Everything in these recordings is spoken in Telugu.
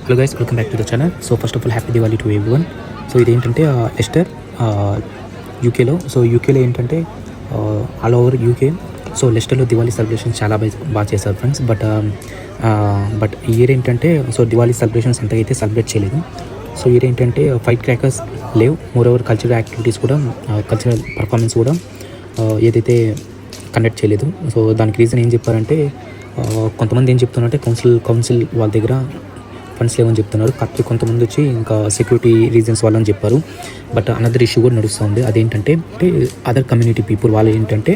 Hello guys, welcome back to the channel. So first of all happy Diwali to everyone. So ఇదేంటంటే లెస్టర్ యూకేలో. సో యూకేలో ఏంటంటే ఆల్ ఓవర్ యూకే సో లెస్టర్లో దివాళీ సెలబ్రేషన్స్ చాలా బాగా చేస్తారు ఫ్రెండ్స్. బట్ ఇయర్ ఏంటంటే సో దివాళీ సెలబ్రేషన్స్ అంతగా అయితే సెలబ్రేట్ చేయలేదు. సో ఇయర్ ఏంటంటే ఫైట్ క్రాకర్స్ లేవు. మోర్ ఓవర్ కల్చరల్ యాక్టివిటీస్ కూడా కల్చరల్ పర్ఫార్మెన్స్ కూడా ఏదైతే కండక్ట్ చేయలేదు. సో దానికి రీజన్ ఏం చెప్పారంటే కొంతమంది ఏం చెప్తున్నారంటే కౌన్సిల్ వాళ్ళ దగ్గర ఫండ్స్ లేవని చెప్తున్నారు. కాకపోతే కొంతమంది వచ్చి ఇంకా సెక్యూరిటీ రీజన్స్ వాళ్ళని చెప్పారు. బట్ అనదర్ ఇష్యూ కూడా నడుస్తుంది. అదేంటంటే అదర్ కమ్యూనిటీ పీపుల్ వాళ్ళు ఏంటంటే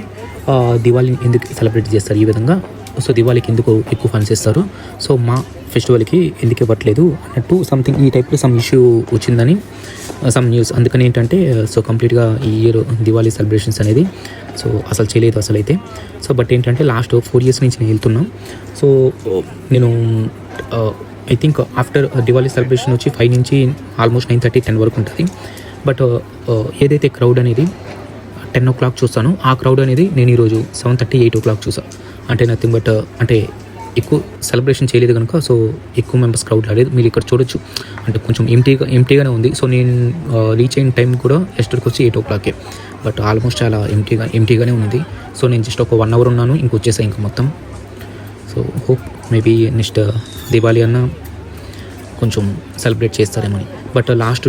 దివాళీ ఎందుకు సెలబ్రేట్ చేస్తారు ఈ విధంగా, సో దివాళీకి ఎందుకు ఎక్కువ ఫండ్స్ ఇస్తారు, సో మా ఫెస్టివల్కి ఎందుకు ఇవ్వట్లేదు అన్నట్టు సంథింగ్ ఈ టైప్లో సమ్ ఇష్యూ వచ్చిందని సమ్ న్యూస్. అందుకని ఏంటంటే సో కంప్లీట్గా ఈ ఇయర్ దివాళీ సెలబ్రేషన్స్ అనేది సో అసలు చేయలేదు అసలు అయితే. సో బట్ ఏంటంటే లాస్ట్ 4 years నుంచి నేను వెళ్తున్నాను. సో నేను I think after Diwali celebration వచ్చి 5 నుంచి ఆల్మోస్ట్ 9:30, 10 వరకు ఉంటుంది. బట్ ఏదైతే క్రౌడ్ అనేది 10 o'clock చూస్తాను, ఆ క్రౌడ్ అనేది నేను ఈరోజు 7:30, 8 o'clock చూసాను. అంటే నథింగ్ బట్ అంటే ఎక్కువ సెలబ్రేషన్ చేయలేదు కనుక సో ఎక్కువ మెంబర్స్ క్రౌడ్ రాలేదు. మీరు ఇక్కడ చూడొచ్చు, అంటే కొంచెం ఎంటీగానే ఉంది. సో నేను రీచ్ అయిన టైం కూడా లెస్టర్కి వచ్చి 8 o'clock. బట్ ఆల్మోస్ట్ చాలా ఎంటీగానే ఉంది. సో నేను జస్ట్ ఒక 1 hour ఉన్నాను, ఇంకొచ్చేసాను ఇంకా మొత్తం. So hope maybe next Diwali అన్న కొంచెం సెలబ్రేట్ చేస్తారేమని. బట్ లాస్ట్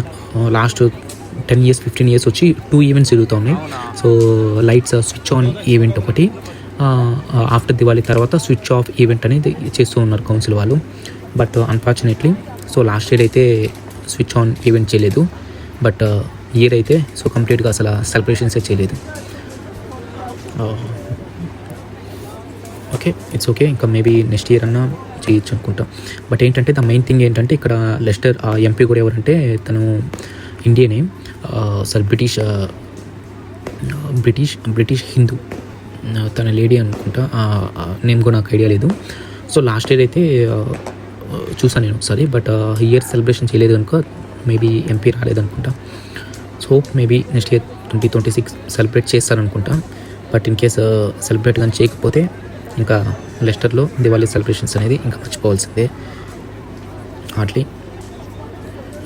10 years, 15 years వచ్చి 2 ఈవెంట్స్ జరుగుతూ ఉన్నాయి. So lights switch on event ఒకటి, ఆఫ్టర్ దివాళీ తర్వాత స్విచ్ ఆఫ్ ఈవెంట్ అనేది చేస్తూ ఉన్నారు కౌన్సిల్ వాళ్ళు. But unfortunately so last year అయితే స్విచ్ ఆన్ ఈవెంట్ చేయలేదు. బట్ ఇయర్ అయితే సో కంప్లీట్గా అసలు సెలబ్రేషన్సే చేయలేదు. Okay, it's okay. ఇంకా మేబీ నెక్స్ట్ ఇయర్ అన్నా చేయొచ్చు అనుకుంటాం. బట్ ఏంటంటే ద మెయిన్ థింగ్ ఏంటంటే ఇక్కడ లెస్టర్ ఎంపీ కూడా ఎవరంటే తను ఇండియనే, సార్ బ్రిటిష్ హిందూ, తన లేడీ అనుకుంటా, నేమ్ కూడా నాకు ఐడియా లేదు. సో లాస్ట్ ఇయర్ అయితే చూసాను నేను ఒకసారి. బట్ ఇయర్ సెలబ్రేషన్ చేయలేదు కనుక మేబీ ఎంపీ రాలేదనుకుంటా. So maybe next year 2026 celebrate చేస్తారనుకుంటా. బట్ ఇన్ కేస్ సెలబ్రేట్ కానీ చేయకపోతే ఇంకా లెస్టర్లో దివాళీ సెలబ్రేషన్స్ అనేది ఇంకా మర్చిపోవాల్సిందే hardly.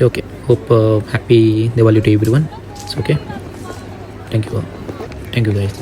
Okay, hope happy Diwali to everyone. Okay, thank you guys.